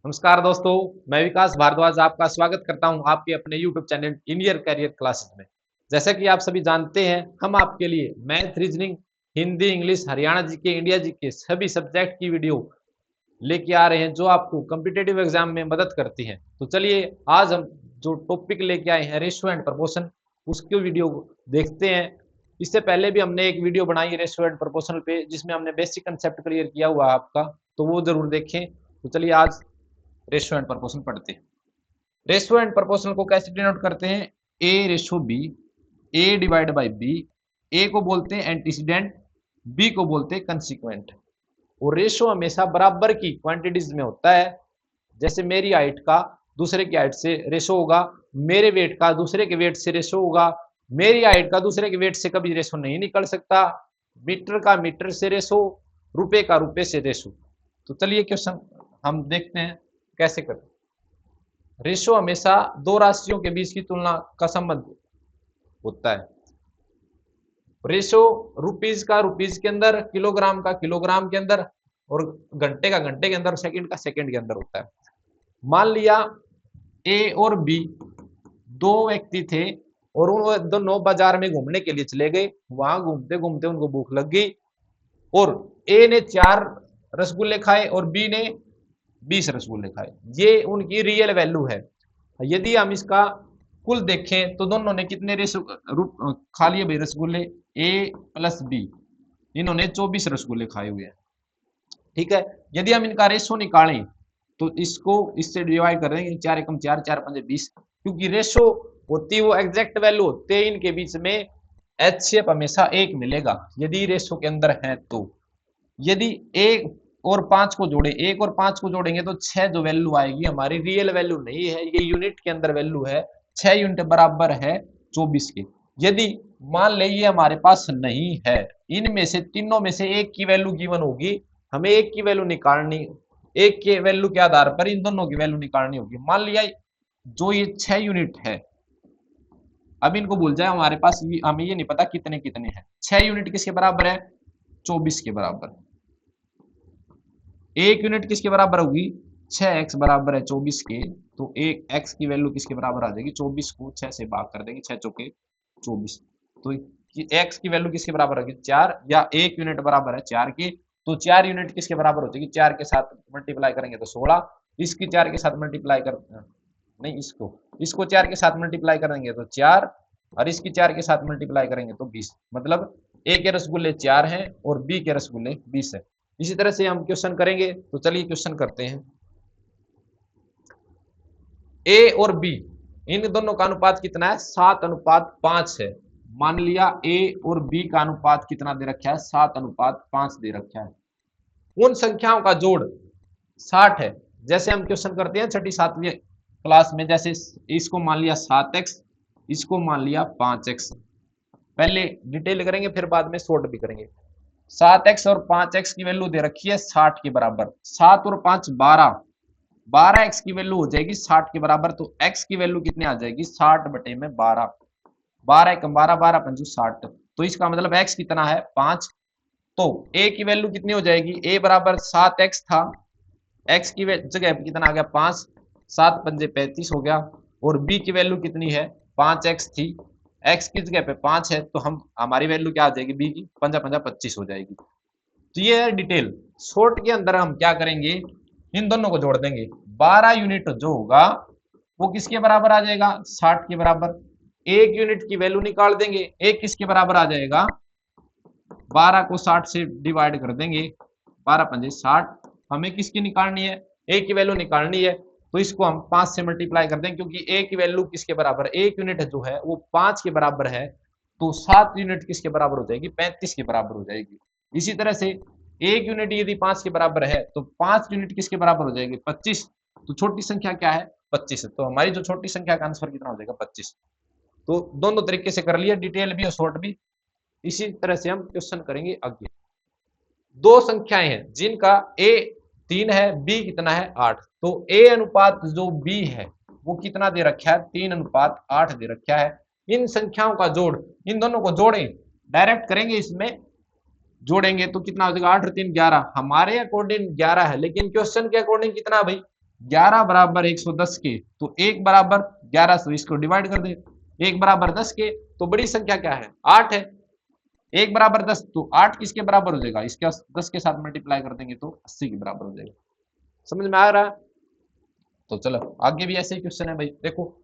नमस्कार दोस्तों, मैं विकास भारद्वाज आपका स्वागत करता हूं आपके अपने YouTube channel Indian career classes में। जैसा कि आप सभी जानते हैं, हम आपके लिए math, reasoning, Hindi, English, Haryana GK, India GK सभी सब्जेक्ट की वीडियो लेके आ रहे हैं जो आपको कॉम्पिटिटिव एग्जाम में मदद करती हैं। तो चलिए आज हम जो टॉपिक लेके आए हैं रेशियो एंड प्रपोर्शन, उसकी वीडियो देखते हैं। इससे पहले भी हमने एक वीडियो बनाई है रेशियो एंड प्रपोर्शनल पे, जिसमें हमने बेसिक कंसेप्ट क्लियर किया हुआ है आपका, तो वो जरूर देखें। तो चलिए आज रेशियो एंड प्रपोर्शन पढ़ते हैं। रेशियो एंड प्रपोर्शनल को कैसे डिनोट करते हैं? A ratio B, A divide by B. A को बोलते हैं एंटीसीडेंट, बी को बोलते हैं कंसिक्वेंट। और रेशियो हमेशा बराबर की क्वांटिटीज में होता है। जैसे मेरी हाइट का दूसरे की हाइट से रेशो होगा, मेरे वेट का दूसरे के वेट से रेशो होगा। मेरी हाइट का दूसरे के वेट से कभी रेशो नहीं निकल सकता। मीटर का मीटर से रेशो, रुपए का रुपए से रेशो। तो चलिए क्वेश्चन हम देखते हैं कैसे करते। रेशो हमेशा दो राशियों के बीच की तुलना का संबंध होता है। रेशो रुपीज का रुपीज के अंदर, किलोग्राम का किलोग्राम के अंदर, और घंटे का घंटे के अंदर, सेकंड का सेकंड के अंदर होता है। मान लिया ए और बी दो व्यक्ति थे और उन दोनों बाजार में घूमने के लिए चले गए। वहां घूमते घूमते उनको भूख लग गई और ए ने 4 रसगुल्ले खाए और बी ने 20 रसगुल्ले खाए। ये उनकी रियल वैल्यू है। यदि हम इसका कुल देखें तो दोनों ने कितने खा लिए भाई रसगुल्ले? ए प्लस बी, इन्होंने 24 रसगुल्ले खाए हुए हैं। ठीक है, यदि हम इनका रेशो निकालें तो इसको इससे डिवाइड कर देंगे, 4 एकम 4, 4 पंजे 20। क्योंकि रेशो होती वो एग्जैक्ट वैल्यू होते हैं, इनके बीच में एच शेप हमेशा 1 मिलेगा यदि रेशो के अंदर है। तो यदि 1 और 5 को जोड़े, 1 और 5 को जोड़ेंगे तो 6 जो वैल्यू आएगी हमारी रियल वैल्यू नहीं है, ये यूनिट के अंदर वैल्यू है। 6 यूनिट बराबर है 24 के। यदि मान ले ये हमारे पास नहीं है, इनमें से तीनों में से एक की वैल्यू गिवन होगी, हमें एक की वैल्यू निकालनी, एक के वैल्यू के आधार पर इन दोनों की वैल्यू निकालनी होगी। मान लिया जो ये 6 यूनिट है, अब इनको भूल जाए, हमारे पास हमें ये नहीं पता कितने कितने हैं। 6 यूनिट किसके बराबर है? 24 के बराबर। एक यूनिट किसके बराबर होगी? 6x बराबर है 24 के। तो एक x की वैल्यू किसके बराबर आ जाएगी? 24 को 6 से भाग कर देंगे, 6 चौके 24। तो x की वैल्यू किसके बराबर होगी? 4, या एक यूनिट बराबर है 4 की। तो 4 यूनिट किसके बराबर हो जाएगी? 4 के साथ मल्टीप्लाई करेंगे तो 16, इसकी 4 के साथ मल्टीप्लाई कर, नहीं, इसको 4 के साथ मल्टीप्लाई करेंगे तो 4, और इसकी 4 के साथ मल्टीप्लाई करेंगे तो 20। मतलब ए के रसगुल्ले 4 हैं और बी के रसगुल्ले 20 है। इसी तरह से हम क्वेश्चन करेंगे। तो चलिए क्वेश्चन करते हैं। ए और बी इन दोनों का अनुपात कितना है? 7:5 है। मान लिया ए और बी का अनुपात कितना दे रखा है? 7:5 दे रखा है। उन संख्याओं का जोड़ 60 है। जैसे हम क्वेश्चन करते हैं छठी सातवीं क्लास में, जैसे इसको मान लिया 7x, इसको मान लिया 5x। पहले डिटेल करेंगे फिर बाद में शॉर्ट भी करेंगे। 7x और 5x की वैल्यू दे रखी है 60 के बराबर। 7 और 5 12, 12x की वैल्यू हो जाएगी 60 के बराबर। तो x की वैल्यू कितनी आ जाएगी? 60 बटे में 12, 12 एकम 12, 12 पंजू 60। तो इसका मतलब x कितना है? 5। तो a की वैल्यू कितनी हो जाएगी? a बराबर 7x था, x की जगह पे कितना आ गया? 5, 7 पंजे 35 हो गया। और b की वैल्यू कितनी है? 5x थी, x की जगह पे 5 है, तो हम हमारी वैल्यू क्या आ जाएगी? b की 5 5 25 हो जाएगी। तो ये है डिटेल। शॉर्ट के अंदर हम क्या करेंगे? इन दोनों को जोड़ देंगे। 12 यूनिट जो होगा वो किसके बराबर आ जाएगा? 60 के बराबर। एक यूनिट की वैल्यू निकाल देंगे, एक किसके बराबर आ जाएगा? 12 को 60 से डिवाइड कर देंगे, 12 पंजे 60। हमें किसकी निकालनी है? ए की वैल्यू निकालनी है। तो इसको हम 5 से मल्टीप्लाई कर देंगे, क्योंकि ए की वैल्यू किसके बराबर? एक यूनिट जो है वो 5 के बराबर है। तो 7 यूनिट किसके बराबर हो जाएगी? 35 के बराबर हो जाएगी। इसी तरह से एक यूनिट यदि 5 के बराबर है तो 5 यूनिट किसके बराबर हो जाएगी? 25। तो छोटी संख्या क्या है? 25। तो हमारी जो छोटी संख्या का आंसर कितना हो जाएगा? 25। तो दोनों तरीके से कर लिया, डिटेल भी और शॉर्ट भी। इसी तरह से हम क्वेश्चन करेंगे आगे। दो संख्याएं हैं जिनका a 3 है, b कितना है? 8। तो a अनुपात जो b है वो कितना दे रखा है? 3:8 दे रखा है। इन संख्याओं का जोड़, इन दोनों को जोड़ें, डायरेक्ट करेंगे, इसमें जोड़ेंगे तो कितना हो जाएगा? 8 और 3 11। हमारे अकॉर्डिंग 11 है, लेकिन क्वेश्चन के अकॉर्डिंग कितना भाई? 11 बराबर 110 के, तो 1 बराबर 11 से इसको डिवाइड कर दे। 1 बराबर 10 के, तो बड़ी संख्या क्या है? 8 है। 1 बराबर 10, तो 8 किसके बराबर हो जाएगा? इसके 10 के साथ मल्टीप्लाई कर देंगे तो 80 के बराबर हो जाएगा। समझ में आ रहा है? तो चलो आगे भी ऐसे ही क्वेश्चन है भाई। देखो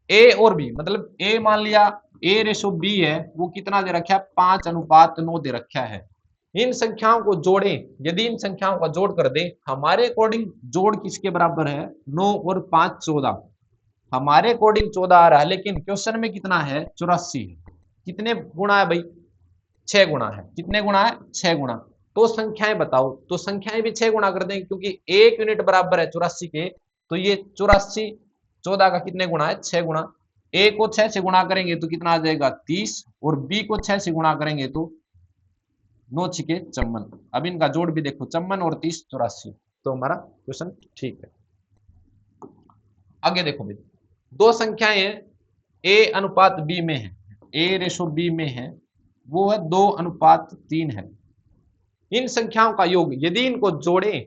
ए और बी, मतलब ए मान लिया ए रेशो बी है, वो कितना दे रखा है? 5:9 दे रखा है। इन संख्याओं को जोड़ें, यदि इन संख्याओं का जोड़ कर दे, हमारे अकॉर्डिंग जोड़ किसके बराबर है? 9 और 5 14। हमारे अकॉर्डिंग 14 आ रहा है, लेकिन क्वेश्चन में कितना है? 84 है। कितने गुणा है भाई? 6 गुणा है। कितने गुणा है? 6 गुणा। तो संख्याएं बताओ, तो संख्याएं भी 6 गुणा कर देंगे, क्योंकि 1 यूनिट बराबर है 84 के, तो ये 84 14 का कितने गुणा है? 6 गुणा। ए को 6 से गुणा करेंगे तो कितना आ जाएगा? 30, और बी को 6 से गुणा करेंगे तो 9 छिके 54। अब इनका जोड़ भी देखो, 54 और 30 84। तो हमारा क्वेश्चन ठीक है। आगे देखो भाई, दो संख्याएं हैं, ए अनुपात बी में है, ए रेशो बी में है, वो है 2:3 है। इन संख्याओं का योग यदि इनको जोड़ें,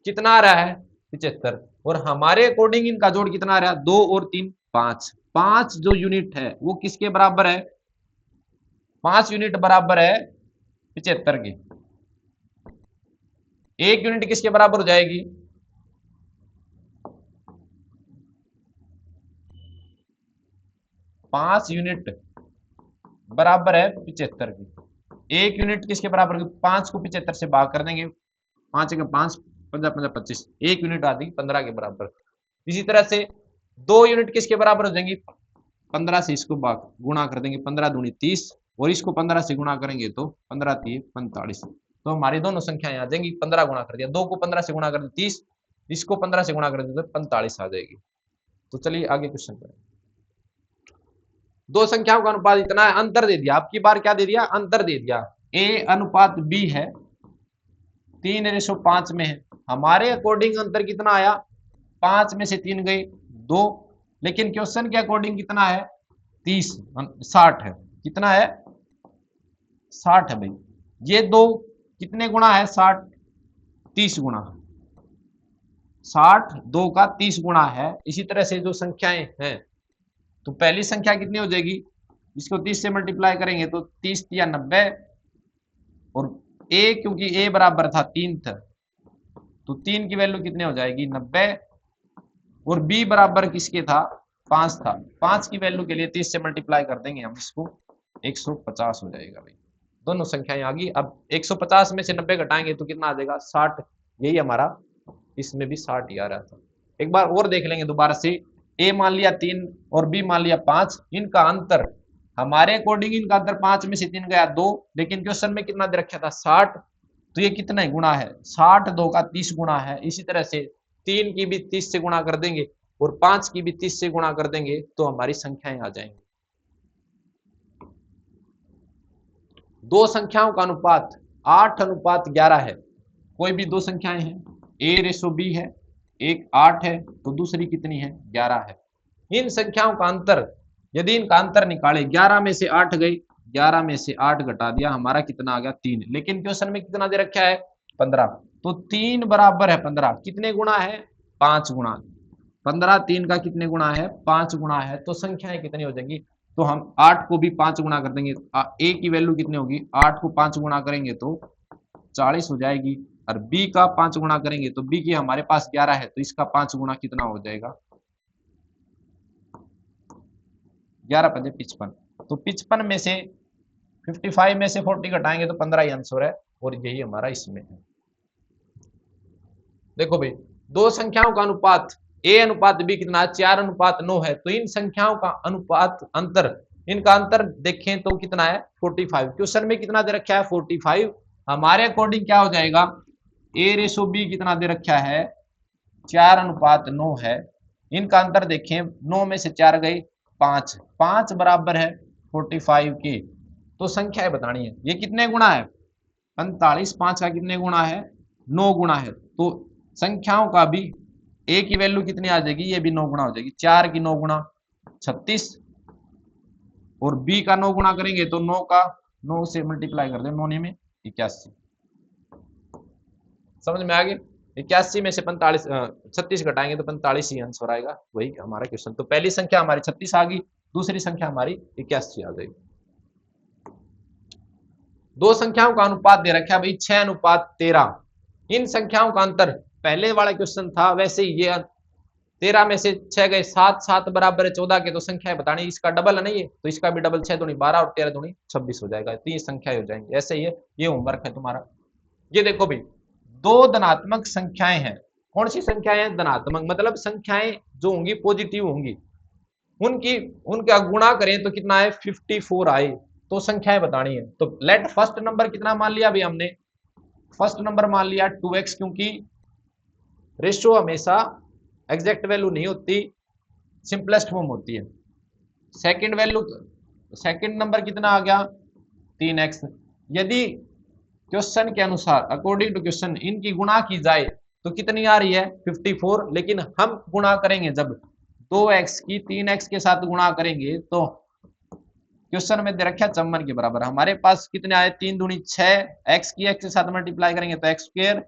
कितना आ रहा है? 75। और हमारे अकॉर्डिंग इनका जोड़ कितना आ रहा है? 2 और 3 5। 5 जो यूनिट है वो किसके बराबर है? 5 यूनिट बराबर है 75 की। 1 यूनिट किसके बराबर हो जाएगी? 5 यूनिट बराबर है 75 की। 1 यूनिट किसके बराबर की? 5 को 75 से भाग कर देंगे, 5 के 5 पंजा 25, 1 यूनिट आ जाएगी 15 के बराबर। इसी तरह से 2 यूनिट किसके बराबर हो जाएंगी? 15 से इसको भाग गुणा कर देंगे, 15 दूनी 30, और इसको 15 से गुणा करेंगे तो 15 3 45। तो हमारी दोनों संख्याएं आ जाएंगी। 15 गुणा कर दिया, 2 को 15 से गुणा कर दिया 30, इसको 15 से गुणा कर दिया तो 45 आ जाएगी। तो चलिए आगे क्वेश्चन करें। दो संख्याओं का अनुपात इतना है, अंतर दे दिया। आपकी बार क्या दे दिया? अंतर दे दिया। ए अनुपात बी है, 3:5 में है। हमारे अकॉर्डिंग अंतर कितना आया? 5 में से 3 गई 2, लेकिन क्वेश्चन के अकॉर्डिंग कितना है? 30 60 है। कितना है? 60 है भाई। ये दो कितने गुणा है? 60 30 गुणा। 60 2 का 30 गुणा है। इसी तरह से जो संख्याएं हैं, तो पहली संख्या कितनी हो जाएगी? इसको 30 से मल्टीप्लाई करेंगे तो 30 या 90, और ए क्योंकि ए बराबर था 3 था, तो 3 की वैल्यू कितने हो जाएगी? 90, और बी बराबर किसके था? 5 था। 5 की वैल्यू के लिए 30 से मल्टीप्लाई कर देंगे हम इसको, 150 हो जाएगा भाई। दोनों संख्याएं आ गई। अब 150 में से 90 घटाएंगे तो कितना आ जाएगा? 60। यही हमारा इसमें भी 60 ही आ रहा था। एक बार और देख लेंगे दोबारा से। ए मान लिया 3 और बी मान लिया 5, इनका अंतर हमारे अकॉर्डिंग इनका अंतर 5 में से 3 गया 2, लेकिन क्वेश्चन में कितना दे रखा था? 60। तो ये कितना गुणा है? 60 2 का 30 गुणा है। इसी तरह से 3 की भी 30 से गुणा कर देंगे और 5 की भी 30 से गुणा कर देंगे तो हमारी संख्याएं आ जाएंगी। दो संख्याओं का अनुपात 8:11 है। कोई भी दो संख्याएं हैं, ए रेशो बी है, एक 8 है तो दूसरी कितनी है? 11 है। इन संख्याओं का अंतर, यदि इनका अंतर निकाले, 11 में से 8 गई, 11 में से 8 घटा दिया, हमारा कितना आ गया? 3। लेकिन क्वेश्चन में कितना दे रखा है? 15। तो 3 बराबर है 15। कितने गुणा है? 5 गुणा। 15 3 का कितने गुणा है? 5 गुणा है। तो संख्याएं कितनी हो जाएंगी? तो हम 8 को भी 5 गुणा कर देंगे। ए की वैल्यू कितनी होगी? 8 को 5 गुणा करेंगे तो 40 हो जाएगी, और बी का 5 गुणा करेंगे तो बी की हमारे पास 11 है, तो इसका 5 गुणा कितना हो जाएगा? 11 पंजे 55। तो 55 में से 55 में से 40 घटाएंगे तो 15 ही आंसर है, और यही हमारा इसमें है। देखो भाई, दो संख्याओं का अनुपात ए अनुपात बी कितना? 4:9 है। तो इन संख्याओं का अनुपात अंतर, इनका अंतर देखें तो कितना है? 45। क्वेश्चन में कितना दे रखा है? 45। हमारे अकॉर्डिंग क्या हो जाएगा? ए रेशो बी कितना दे रखा है? 4:9 है। इनका अंतर देखें, 9 में से 4 गई 5, 5 बराबर है 45 के। तो संख्याएं बतानी है, ये कितने गुणा है? 45। 5 का कितने गुणा है? 9 गुणा है। तो संख्याओं का भी ए की वैल्यू कितनी आ जाएगी? ये भी 9 गुणा हो जाएगी। 4 की 9 गुणा 36, और बी का 9 गुणा करेंगे तो 9 का 9 से मल्टीप्लाई कर दे, 9 में 81। समझ में आ गई? 81 में से 45 36 घटाएंगे तो 45 ही आंसर आएगा, वही हमारा क्वेश्चन। तो पहली संख्या हमारी 36 आ गई, दूसरी संख्या हमारी 81 आ जाएगी। दो संख्याओं का अनुपात दे रखा है भाई 6:13। इन संख्याओं का अंतर पहले वाला क्वेश्चन था वैसे ही ये 13 में से 6 गए 7, 7 बराबर है 14 के, तो संख्या बतानी, इसका डबल है नहीं है तो इसका भी डबल, 6 दूनी 12 और 13 दूनी 26 हो जाएगा, तीन संख्या हो जाएंगे। ऐसे ही है, ये होमवर्क है तुम्हारा। ये देखो भाई, दो धनात्मक संख्याएं हैं। कौन सी संख्याएं हैं? धनात्मक, मतलब संख्याएं जो होंगी पॉजिटिव होंगी, उनकी उनका गुणा करें तो कितना है 54 आए, तो संख्याएं बतानी है। तो लेट फर्स्ट नंबर कितना मान लिया भाई हमने? फर्स्ट नंबर मान लिया 2x, क्योंकि रेशियो हमेशा एग्जैक्ट वैल्यू नहीं होती, सिंपलेस्ट फॉर्म होती है। सेकंड वैल्यू, सेकंड नंबर कितना आ गया 3x। यदि क्वेश्चन के अनुसार, अकॉर्डिंग टू क्वेश्चन, इनकी गुणा की जाए तो कितनी आ रही है 54, लेकिन हम गुणा करेंगे जब 2x की 3x के साथ गुणा करेंगे तो क्वेश्चन में दे रखा है 54 के बराबर। हमारे पास कितने आए 3 दूनी 6, x की x के साथ मल्टीप्लाई करेंगे तो x स्क्वायर,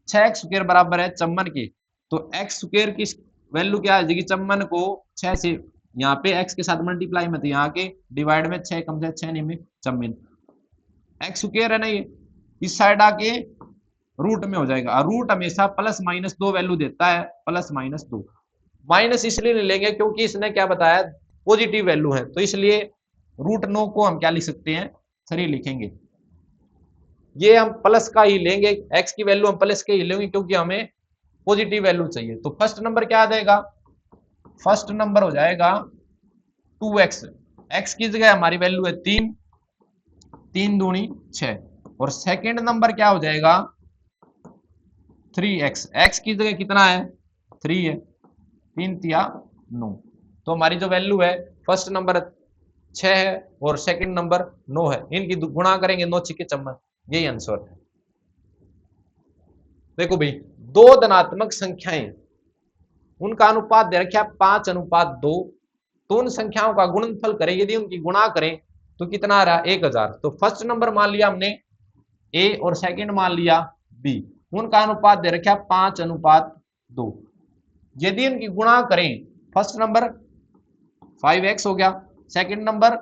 6x स्क्वायर बराबर है 54 की। तो x स्क्वायर की वैल्यू क्या आ जाएगी 54 को 6 से, यहाँ पे x के साथ मल्टीप्लाई में, तो यहाँ के डिवाइड में 6 कम से 6 नहीं में 54, x स्क्वायर है ना ये, इस साइड आके रूट में हो जाएगा। रूट हमेशा प्लस माइनस 2 वैल्यू देता है, प्लस माइनस 2। माइनस इसलिए नहीं लेंगे क्योंकि इसने क्या बताया पॉजिटिव वैल्यू है, तो इसलिए रूट 9 को हम क्या लिख सकते हैं 3 लिखेंगे। ये हम प्लस का ही लेंगे, x की वैल्यू हम प्लस के ही लेंगे क्योंकि हमें पॉजिटिव वैल्यू चाहिए। तो फर्स्ट नंबर क्या आ जाएगा? फर्स्ट नंबर हो जाएगा 2x। x की जगह हमारी वैल्यू है 3, 3 दूनी 6, और सेकंड नंबर क्या हो जाएगा 3x। x की जगह कितना है 3 है, 3 तिया 9। तो हमारी जो वैल्यू है फर्स्ट नंबर 6 है और सेकंड नंबर 9 है, इनकी गुणा करेंगे 9 छिके 54, यही आंसर है। देखो भाई, दो धनात्मक संख्याएं, उनका अनुपात दे रखा है 5:2, तो उन संख्याओं का गुणनफल करें, यदि उनकी गुणा करें तो कितना आ रहा 1000। तो फर्स्ट नंबर मान लिया हमने ए और सेकंड मान लिया बी, उनका अनुपात दे रखा 5:2। यदि उनकी गुणा करें, फर्स्ट नंबर 5x हो गया, सेकंड नंबर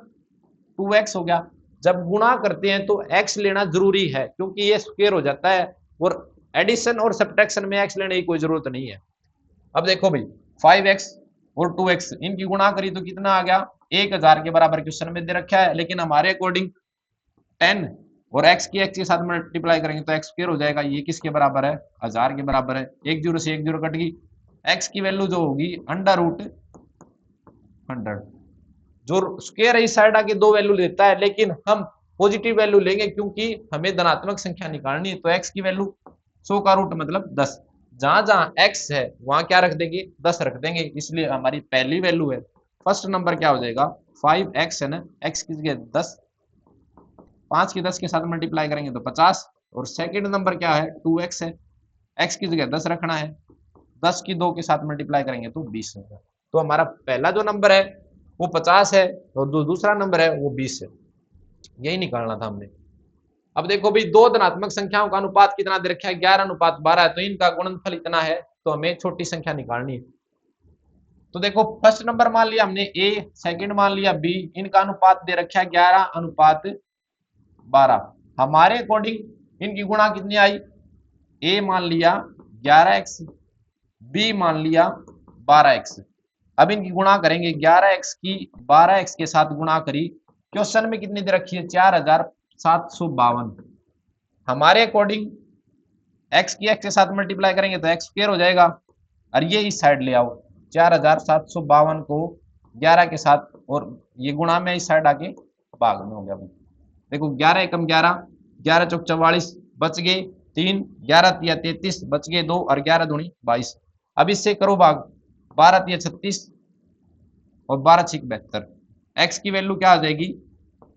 2x हो गया। जब गुणा करते हैं तो x लेना जरूरी है क्योंकि ये स्क्वायर हो जाता है, और एडिशन और सब्ट्रैक्शन में x लेने की कोई जरूरत नहीं है। अब देखो भाई 5x और 2x, इनकी गुणा करी तो कितना आ गया 1000 के बराबर, क्वेश्चन में दे रखा है, लेकिन हमारे अकॉर्डिंग 10 और x की x के साथ मल्टीप्लाई करेंगे तो x स्क्वायर हो जाएगा। ये किसके बराबर है 1000 के बराबर है। एक जीरो से एक जीरो कट गई, x की वैल्यू जो होगी √100। जो स्क्वायर इस साइड आके दो वैल्यू लेता है, लेकिन हम पॉजिटिव वैल्यू लेंगे क्योंकि हमें धनात्मक संख्या निकालनी है। तो x की वैल्यू 100 का रूट मतलब 10, जहां जहां x है वहां क्या रख देंगे 10 रख देंगे, इसलिए हमारी पहली वैल्यू है फर्स्ट नंबर क्या हो जाएगा 5x है ना, x की जगह 10, 5 की 10 के साथ मल्टीप्लाई करेंगे तो 50, और सेकंड नंबर क्या है 2x है, x की जगह 10 रखना है, 10 की 2 के साथ मल्टीप्लाई करेंगे तो 20 होगा। तो हमारा पहला जो नंबर है वो 50 है और जो दूसरा नंबर है वो 20 है, यही निकालना था हमने। अब देखो भाई, दो धनात्मक संख्याओं का अनुपात कितना दे रखा है 11:12 है, तो इनका गुणनफल इतना है, तो हमें छोटी संख्या निकालनी है। तो देखो फर्स्ट नंबर मान लिया हमने a, सेकंड मान लिया b, इनका अनुपात दे रखा है 11:12। हमारे अकॉर्डिंग इनकी गुणा कितनी आई, a मान लिया 11x, b मान लिया 12x। अब इनकी गुणा करेंगे, 11x की 12x के साथ गुणा करी, क्वेश्चन में कितनी दे रखी है 4752। हमारे अकॉर्डिंग x की x के साथ मल्टीप्लाई करेंगे तो x स्क्वायर हो जाएगा, और ये इस साइड ले आओ 4752 को 11 के साथ, और ये गुणा में इस साइड आके भाग में हो गया। देखो 11 एकम 11, 11 चौक 44 बच गए 3, 11 तिया 33 बच गए 2, और 11 दूनी 22। अब इससे करो भाग, 12 तिया 36 और 12 छिक 72। x की वैल्यू क्या आ जाएगी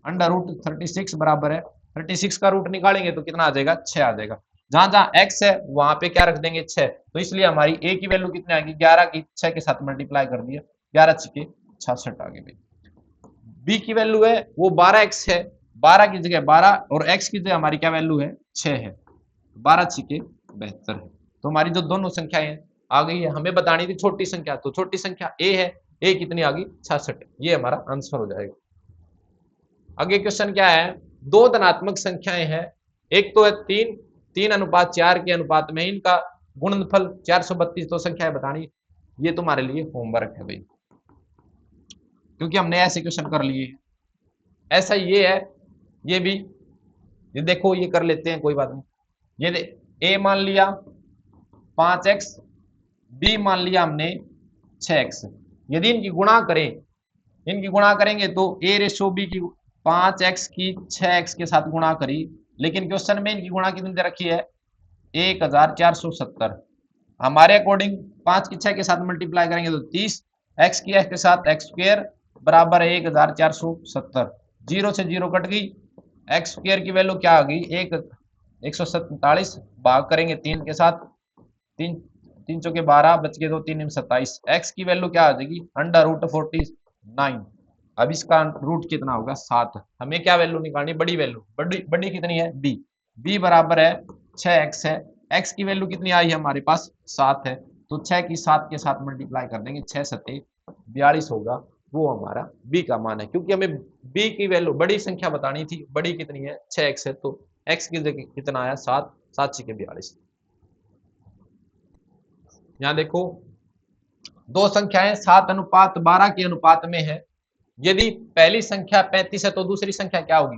√36 बराबर है, 36 का रूट निकालेंगे तो कितना आ जाएगा 6 आ जाएगा। जहां जहां x है वहां पे क्या रख देंगे 6, तो इसलिए हमारी a की वैल्यू कितनी आ गई 11 की 6 के साथ मल्टीप्लाई कर दिया, 11 छिके 66 आ गए। b की वैल्यू है वो 12x है, 12 की जगह 12 और x की जगह हमारी क्या वैल्यू है 6 है, 12 छिके 72 है। तो हमारी जो दोनों संख्याएं आ गई है, हमें बतानी थी छोटी संख्या, तो छोटी संख्या ए है, ए कितनी आ गई 66, ये हमारा आंसर हो जाएगा। आगे क्वेश्चन क्या है, दो धनात्मक संख्याएं हैं, एक तो है 3:4 के अनुपात में इनका गुणनफल 432, तो संख्याएं बतानी। ये तुम्हारे लिए होमवर्क है भाई, क्योंकि हमने ऐसे क्वेश्चन कर लिए। ऐसा ये है, ये भी, ये देखो ये कर लेते हैं, कोई बात नहीं। ये ए मान लिया 5x, बी मान लिया हमने 6x। यदि इनकी गुणा करें, इनकी गुणा करेंगे तो a रेशो बी की 5x की 6x के साथ गुणा करी, लेकिन क्वेश्चन में इनकी गुणा कितनी दे रखी है 1470। हमारे अकॉर्डिंग 5 की 6 के साथ मल्टीप्लाई करेंगे तो 30, x की x के साथ x स्क्वायर बराबर है 1470। 0 से 0 कट गई, एक्स स्क्वायर की वैल्यू क्या आ गई 147, भाग करेंगे 3 के साथ, 3 चौके 12, बच गए 2 3 27। एक्स की वैल्यू क्या आ जाएगी √49। अब इसका रूट कितना होगा 7। हमें क्या वैल्यू निकालनी, बड़ी वैल्यू, बड़ी कितनी है बी बराबर है 6x है। एक्स की वैल्यू कितनी आई है हमारे पास 7 है, तो 6 की 7 के साथ मल्टीप्लाई कर देंगे, 6 7 42 होगा, वो हमारा बी का मान है। क्योंकि हमें बी की वैल्यू बड़ी संख्या बतानी थी, बड़ी कितनी है 6x है, तो x की जगह कितना आया 7, 7 6 42। यहाँ देखो दो संख्याएं 7:12 के अनुपात में है। यदि पहली संख्या 35 है तो दूसरी संख्या क्या होगी,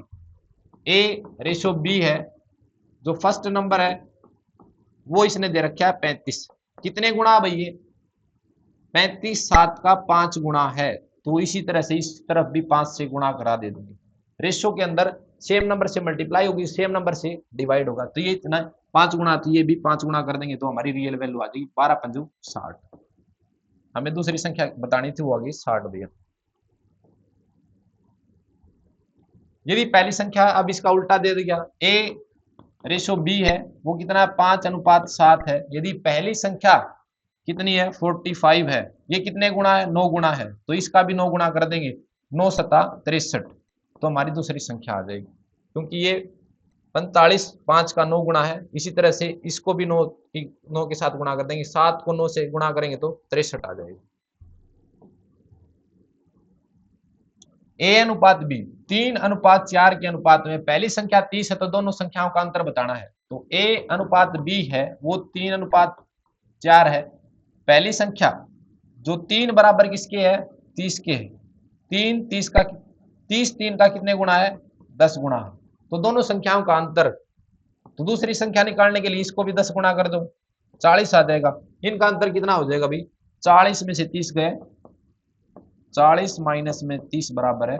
a रेशो b है, जो फर्स्ट नंबर है वो इसने दे रखा है 35। कितने गुणा भाई ये 35 7 का 5 गुणा है, तो इसी तरह से इस तरफ भी 5 से गुणा करा दे देंगे। रेशो के अंदर सेम नंबर से मल्टीप्लाई होगी, सेम नंबर से डिवाइड होगा, तो ये इतना 5 गुणा, तो ये भी 5 गुणा कर देंगे, तो हमारी रियल वैल्यू आ जाएगी 12 5 60। हमें दूसरी संख्या बतानी थी, वो आ गई 60 भैया। यदि पहली संख्या, अब इसका उल्टा दे दिया, a रेशो b है, वो कितना है 5:7 है। यदि पहली संख्या कितनी है 45 है, ये कितने गुणा है 9 गुणा है, तो इसका भी 9 गुणा कर देंगे, 9 7 63, तो हमारी दूसरी संख्या आ जाएगी। क्योंकि ये 45 5 का 9 गुणा है, इसी तरह से इसको भी 9 के साथ गुणा कर देंगे, 7 को 9 से गुणा करेंगे तो 63 आ जाएगी। a अनुपात b 3:4 के अनुपात में पहली संख्या 30 है, तो दोनों संख्याओं का अंतर बताना है। तो a अनुपात b है वो 3:4 है। पहली संख्या जो 3 बराबर किसके है 30 के है, 30 3 का कितने गुणा है 10 गुणा है, तो दोनों संख्याओं का अंतर। तो दूसरी संख्या निकालने के लिए इसको भी 10 गुणा कर दो, 40 आ जाएगा। इनका अंतर कितना हो जाएगा भाई 40 में से 30 गए, 40 माइनस में 30 बराबर है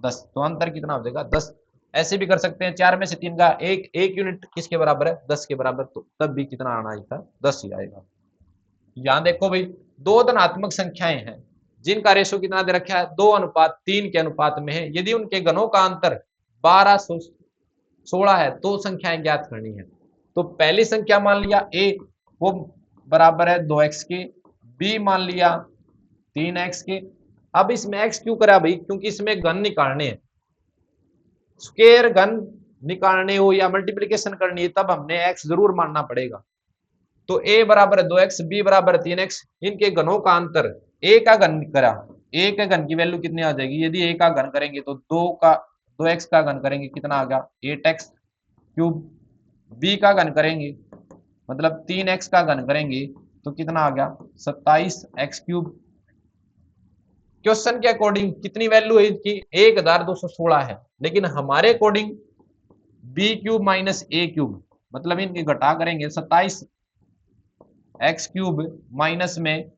10, तो अंतर कितना हो जाएगा 10। ऐसे भी कर सकते हैं 4 में से 3 का एक यूनिट किसके बराबर है 10 के बराबर, तो तब भी कितना आना ही था 10 ही आएगा। यहां देखो भाई दो धनात्मक संख्याएं हैं जिनका रेशो कितना दे रखा है 2:3 के अनुपात में है। यदि उनके घनों का अंतर 1216 है तो संख्याएं ज्ञात करनी है। तो पहली संख्या मान लिया a वो बराबर है 2x के, b मान लिया 3x के। अब इसमें x क्यों करा भाई, क्योंकि इसमें घन निकालने हैं, स्क्वायर घन निकालने हो या मल्टीप्लिकेशन करनी है तब हमने x जरूर मानना पड़ेगा। तो a बराबर है 2x, b बराबर है 3x, इनके घनों का अंतर a का घन करा, a के घन की वैल्यू कितनी आ जाएगी, यदि a का घन करेंगे तो 2x का घन करेंगे कितना आ गया 8x क्यूब, b का घन करेंगे मतलब 3x का घन करेंगे तो कितना आ गया 27x क्यूब। क्वेश्चन के अकॉर्डिंग कितनी वैल्यू है इसकी 1216 है, लेकिन हमारे अकॉर्डिंग बी क्यूब माइनस ए क्यूब, मतलब इनकी घटा करेंगे 27 एक्स क्यूब माइनस में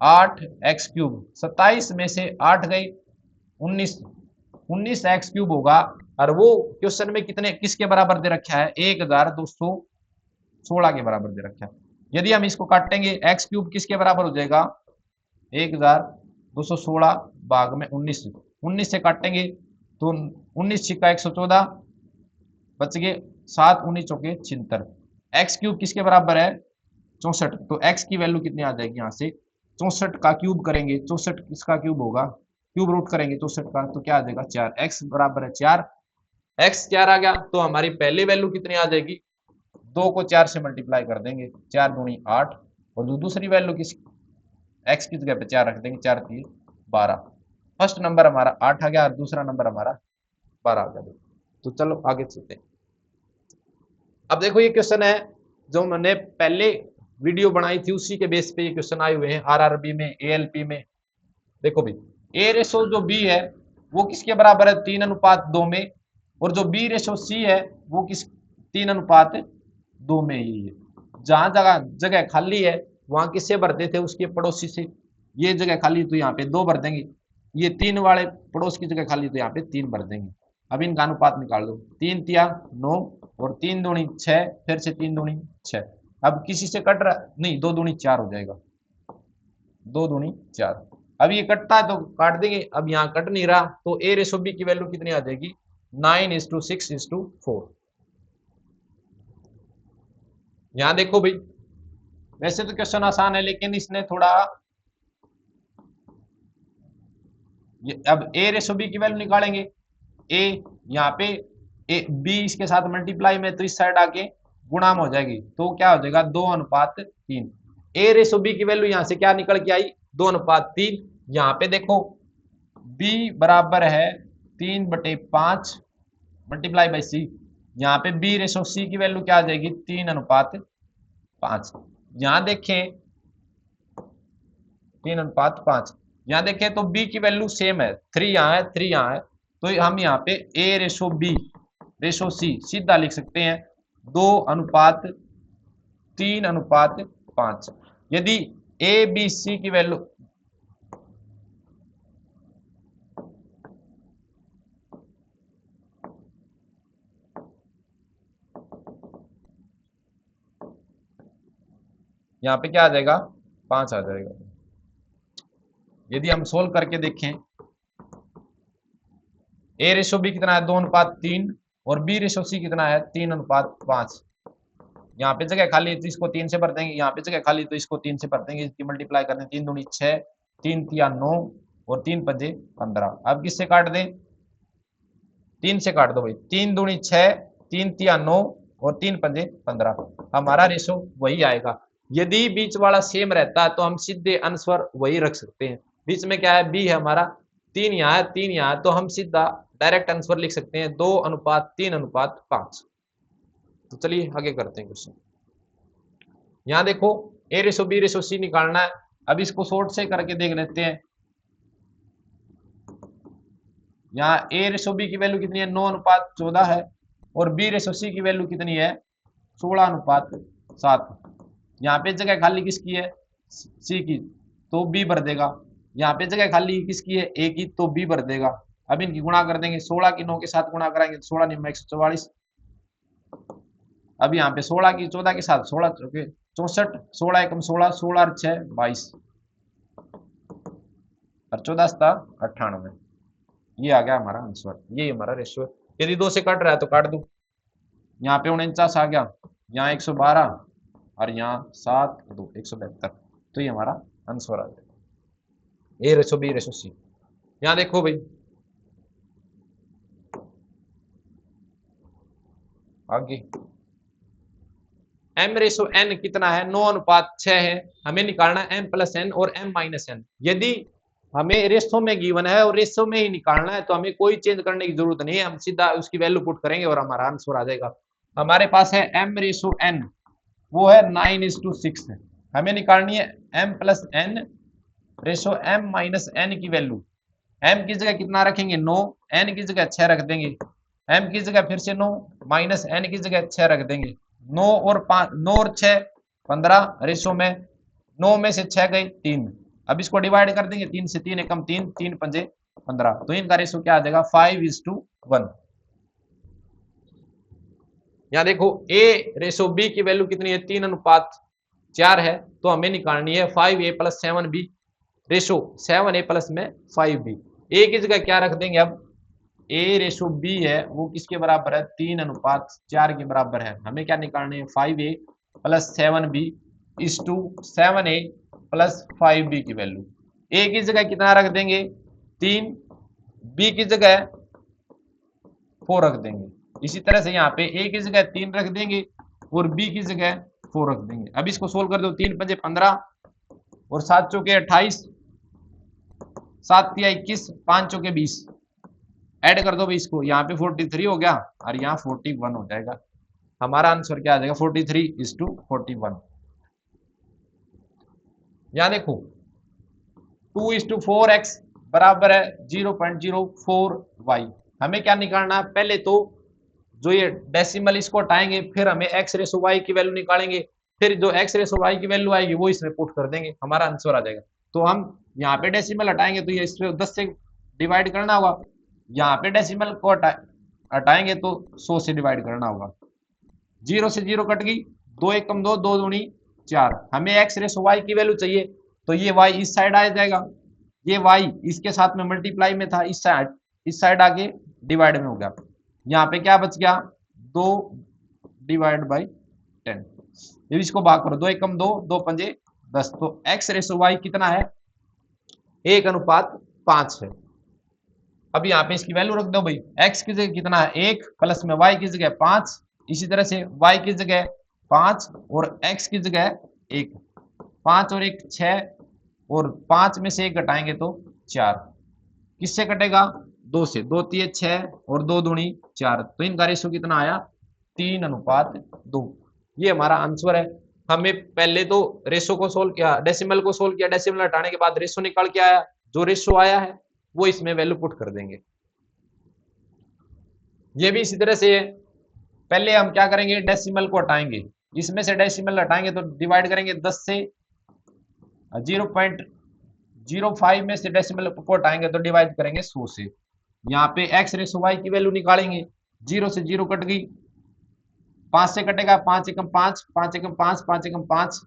8 एक्स क्यूब, 27 में से 8 गई 19 एक्स क्यूब होगा। और वो क्वेश्चन में कितने किसके बराबर दे रखा है 1216 के बराबर दे रखा है। यदि हम इसको काटेंगे एक्स क्यूब किसके बराबर हो जाएगा 1216 भाग में 19 से काटेंगे तो 19 छिक्का 114 बच गए 7 19 चौके 76। एक्स क्यूब किसके बराबर है 64, तो एक्स की वैल्यू कितनी आ जाएगी यहाँ से 64 का क्यूब करेंगे, 64 किसका क्यूब होगा क्यूब रूट करेंगे 64 का, तो क्या आ जाएगा 4, एक्स बराबर है 4, एक्स 4 आ गया। तो हमारी पहली वैल्यू कितनी आ जाएगी 2 को 4 से मल्टीप्लाई कर देंगे, 4 दूनी 8, और जो दूसरी वैल्यू किस x की जगह पे 4 रख देंगे, 4 3 12। फर्स्ट नंबर हमारा 8 आ गया और दूसरा नंबर हमारा 12 आ गया। तो चलो आगे चलते हैं। अब देखो ये क्वेश्चन है जो मैंने पहले वीडियो बनाई थी, उसी के बेस पे ये क्वेश्चन आए हुए हैं आरआरबी में, एएलपी में। देखो भाई ए रेशो जो बी है वो किसके बराबर है, 3:2 में, और जो बी रेशो सी है वो किस 3:2 में ही है। जहां जगह जगह खाली है वहां किससे भरते थे, उसके पड़ोसी से। ये जगह खाली तो यहाँ पे 2 भर देंगे, ये 3 वाले पड़ोस की जगह खाली तो यहाँ पे 3 भर देंगे। अब इनका अनुपात निकाल दो, 3 तिया 9 और 3 दूनी 6, फिर से 3 दूनी 6। अब किसी से कट रहा नहीं, 2 दूनी 4 हो जाएगा, 2 दूनी 4। अब ये कटता है तो काट देंगे, अब यहाँ कट नहीं रहा तो ए रेशो बी की वैल्यू कितनी आ जाएगी, 9:6:4। यहाँ देखो भाई, वैसे तो क्वेश्चन आसान है लेकिन इसने थोड़ा अब ए रेशो बी की वैल्यू निकालेंगे, ए यहाँ पे ए बी इसके साथ मल्टीप्लाई में तो इस साइड आके गुणा में हो जाएगी, तो क्या हो जाएगा 2:3। ए रेशो बी की वैल्यू यहाँ से क्या निकल के आई, 2:3। यहाँ पे देखो b बराबर है 3/5 मल्टीप्लाई बाई सी। यहाँ पे b रेशो सी की वैल्यू क्या आ जाएगी, 3:5। यहाँ देखें 3:5, यहाँ देखें तो b की वैल्यू सेम है, 3 यहाँ है 3 यहाँ है, तो हम यहाँ पे a रेशो b रेशो सी सीधा लिख सकते हैं 2:3:5। यदि a b c की वैल्यू यहाँ पे क्या आ जाएगा, 5 आ जाएगा। यदि हम सोल्व करके देखें, ए रेशो बी कितना है 2:3 और बी रेशो सी कितना है 3:5। यहाँ पे जगह खाली है तो इसको 3 से भर देंगे, यहाँ पे जगह खाली तो इसको 3 से भर देंगे, इसकी मल्टीप्लाई करने 3 दूनी 6, 3 तिया 9 और 3 पंजे 15। अब किससे काट दें, 3 से काट दो भाई, 3 दूनी 6, 3 तिया 9 और 3 पंजे 15। हमारा रेशो वही आएगा। यदि बीच वाला सेम रहता है तो हम सीधे आंसर वही रख सकते हैं। बीच में क्या है, बी है हमारा, 3 यहाँ है 3 यहाँ है, तो हम सीधा डायरेक्ट आंसर लिख सकते हैं 2:3:5। तो चलिए आगे करते हैं क्वेश्चन। यहाँ देखो ए रेशो बी रेशो सी निकालना है। अब इसको शॉर्ट से करके देख लेते हैं। यहाँ ए रेशो बी की वैल्यू कितनी है, 9:14 है, और बी रेशो सी की वैल्यू कितनी है, 16:7। यहाँ पे जगह खाली किसकी है, सी की, तो बी भर देगा। यहाँ पे जगह खाली किसकी है, ए की, तो बी भर देगा। अब इनकी गुणा कर देंगे, 16 की 9 के साथ गुणा कराएंगे तो 16 9 144। अब यहाँ पे 16 की 14 के साथ 16 64, 16 एकम 16, 16 और 6 22 और 14 98। ये आ गया हमारा आंसर, ये हमारा रेशियो है। यदि 2 से कट रहा है तो काट दो, यहाँ पे 49 आ गया, यहाँ 112 और यहाँ 7 2 172। तो ये हमारा आंसर आ जाएगा ए रेशो बी रेशो सी। यहाँ देखो भाई आगे m रेशो n कितना है, 9:6 है। हमें निकालना है m प्लस n और m माइनस n। यदि हमें रेशो में गिवन है और रेशो में ही निकालना है तो हमें कोई चेंज करने की जरूरत नहीं है, हम सीधा उसकी वैल्यू पुट करेंगे और हमारा आंसर आ जाएगा। हमारे पास है m रेशो n, वो है 9:6 है। हमें निकालनी है m plus n ratio m minus n की वैल्यू। m की जगह कितना रखेंगे 9, n की जगह 6 रख देंगे, m की जगह फिर से 9 माइनस n की जगह 6 रख देंगे। 9 और 6 15 रेशो में 9 में से 6 गए 3। अब इसको डिवाइड कर देंगे, 3 से 3 एकम 3, 3 पंजे 15। तो इनका रेशो क्या आ जाएगा 5:1। यहाँ देखो a रेशो b की वैल्यू कितनी है 3:4 है, तो हमें निकालनी है 5a plus 7b ratio 7a plus में 5b। a की जगह क्या रख देंगे, अब a रेशो b है वो किसके बराबर है 3:4 के बराबर है। हमें क्या निकालनी है 5a plus 7b is to 7a plus 5b की वैल्यू। a की जगह कितना रख देंगे 3, b की जगह 4 रख देंगे। इसी तरह से यहाँ पे a की जगह 3 रख देंगे और बी की जगह 4 रख देंगे। अब इसको सोल्व कर दो, 3 पंजे 15 और 7 चौके 28, 7 तिया 21, 5 चौके 20, ऐड कर दो भाई इसको, यहाँ पे 43 हो गया और यहाँ 41 हो जाएगा। हमारा आंसर क्या आ जाएगा 43:41। यहाँ देखो 2:4x बराबर है 0.04y। हमें क्या निकालना है, पहले तो जो ये डेसिमल इसको हटाएंगे, फिर हमें x रेशो y की वैल्यू निकालेंगे, फिर जो x रेशो y की वैल्यू आएगी वो इसमें पुट कर देंगे, हमारा आंसर आ जाएगा। तो हम यहाँ पे डेसिमल हटाएंगे तो ये इसमें 10 से डिवाइड करना होगा, यहाँ पे डेसिमल को हटाएंगे तो 100 से डिवाइड करना होगा। 0 से 0 कट गई, 2 एकम 2, 2 दूनी 4। हमें x रेशो y की वैल्यू चाहिए, तो ये y इस साइड आ जाएगा, ये y इसके साथ में मल्टीप्लाई में था, इस साइड आके डिवाइड में हो गया। यहाँ पे क्या बच गया 2 डिवाइड बाई 10। ये इसको भाग करो, 2 एकम 2, 2 पंजे 10। तो x रेशो y कितना है 1:5 है। अब यहाँ पे इसकी वैल्यू रख दो भाई, x की जगह कितना है 1 प्लस में y की जगह 5, इसी तरह से y की जगह 5 और x की जगह 1, 5 और 1 6 और 5 में से 1 घटाएंगे तो 4। किससे कटेगा 2 से, 2 तिये 6 और 2 दूनी 4, तो इनका रेशो कितना आया 3:2। ये हमारा आंसर है। हमें पहले तो रेशो को सोल्व किया, डेसिमल को सोल्व किया, डेसिमल हटाने के बाद रेशो निकाल के आया, जो रेशो आया है वो इसमें वैल्यू पुट कर देंगे। ये भी इसी तरह से है, पहले हम क्या करेंगे डेसिमल को हटाएंगे, इसमें से डेसिमल हटाएंगे तो डिवाइड करेंगे 10 से, 0.05 में से डेसिमल को हटाएंगे तो डिवाइड करेंगे 100 से। यहाँ पे x रेशो y की वैल्यू निकालेंगे, 0 से 0 कट गई, 5 से कटेगा, 5 एकम 5, 5 एकम 5, 5 एकम 5।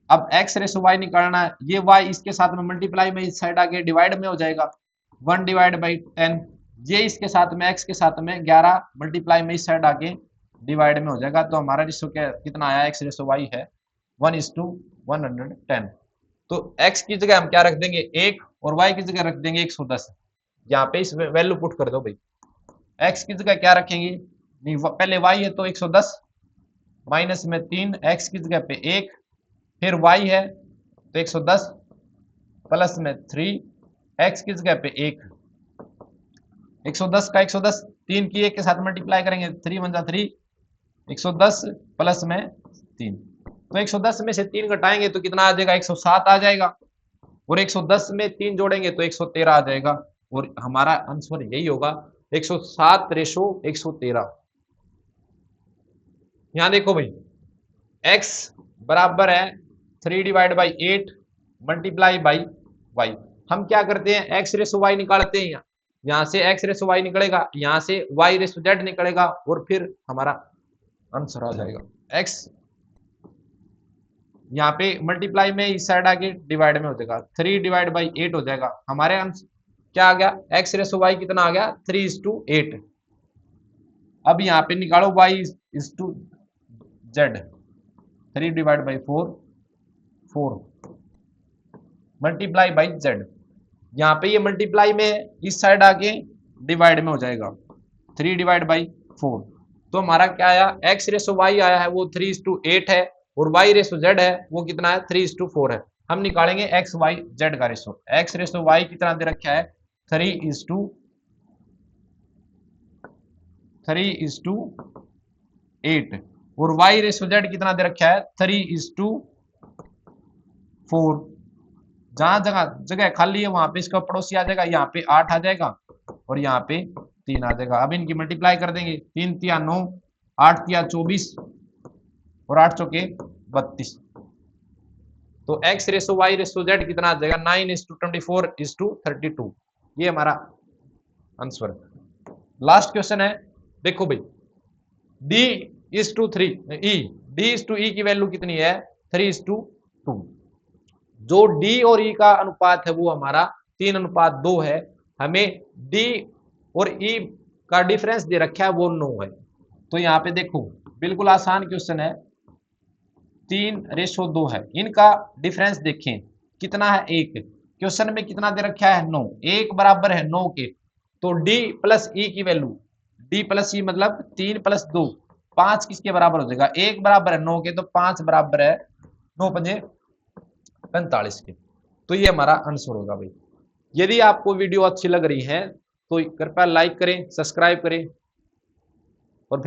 अब x रेशो y निकालना है, ये y इसके साथ में मल्टीप्लाई में इस साइड आके डिवाइड में हो जाएगा, 1 डिवाइड बाई 10। ये इसके साथ में x के साथ में 11 मल्टीप्लाई में इस साइड आके डिवाइड में हो जाएगा। तो हमारा रेशो क्या कितना आया x रेशो y है 1:110। तो x की जगह हम क्या रख देंगे 1 और y की जगह रख देंगे 110। यहाँ पे इस वैल्यू पुट कर दो भाई, x की जगह क्या रखेंगे, नहीं पहले y है तो 110 माइनस में 3, x की जगह पे 1, फिर y है तो 110 प्लस में 3, x की जगह पे 1, 110 का 110, 3 की 1 के साथ मल्टीप्लाई करेंगे, 3 × 3, 110 प्लस में 3। तो 110 में से 3 घटाएंगे तो कितना आ जाएगा 107 आ जाएगा, और 110 में 3 जोड़ेंगे तो 113 आ जाएगा, और हमारा आंसर यही होगा 107:113। यहां देखो भाई x बराबर है 3 divide by 8 multiply by y। हम क्या करते हैं x रेशो y निकालते हैं, यहाँ से x रेशो y निकलेगा, यहाँ से y रेशो z निकलेगा, और फिर हमारा आंसर आ जाएगा x यहाँ पे मल्टीप्लाई में इस साइड आके डिवाइड में हो जाएगा, 3 डिवाइड बाई 8 हो जाएगा। हमारे आंसर क्या आ गया x रेशो y कितना आ गया 3:8। अब यहाँ पे निकालो y is to z, 3 divide by 4 4 multiply by z। यहाँ पे ये मल्टीप्लाई में इस साइड आके डिवाइड में हो जाएगा, 3 डिवाइड बाई 4। तो हमारा क्या आया x रेशो y आया है वो 3:8 है, और y रेशो z है वो कितना है 3:4 है। हम निकालेंगे x y z का रेशो, x रेशो y कितना दे रखा है 3:8, और y रेशो z कितना दे रखा है 3:4। जहां जगह खाली है वहां पे इसका पड़ोसी आ जाएगा, यहाँ पे 8 आ जाएगा और यहाँ पे 3 आ जाएगा। अब इनकी मल्टीप्लाई कर देंगे, 3 तिया 9, 8 तिया 24 और 8 चौके 32। तो x ratio y ratio z कितना आ जाएगा 9:24:32। ये हमारा आंसर। लास्ट क्वेश्चन है, देखो भाई d:3 की वैल्यू कितनी है 3:2। जो d और e का अनुपात है वो हमारा 3:2 है। हमें d और e का डिफरेंस दे रखा है वो 9 है। तो यहाँ पे देखो बिल्कुल आसान क्वेश्चन है, 3:2 है, इनका डिफरेंस देखें कितना है 1। क्वेश्चन में कितना दे रखा है 9, 1 बराबर है 9 के। तो d प्लस e की वैल्यू, d प्लस e मतलब 3 + 2, 5 किसके बराबर हो जाएगा, 1 बराबर है 9 के, तो 5 बराबर है 9 पंजे 45 के। तो ये हमारा आंसर होगा भाई। यदि आपको वीडियो अच्छी लग रही है तो कृपया लाइक करें, सब्सक्राइब करें और फिर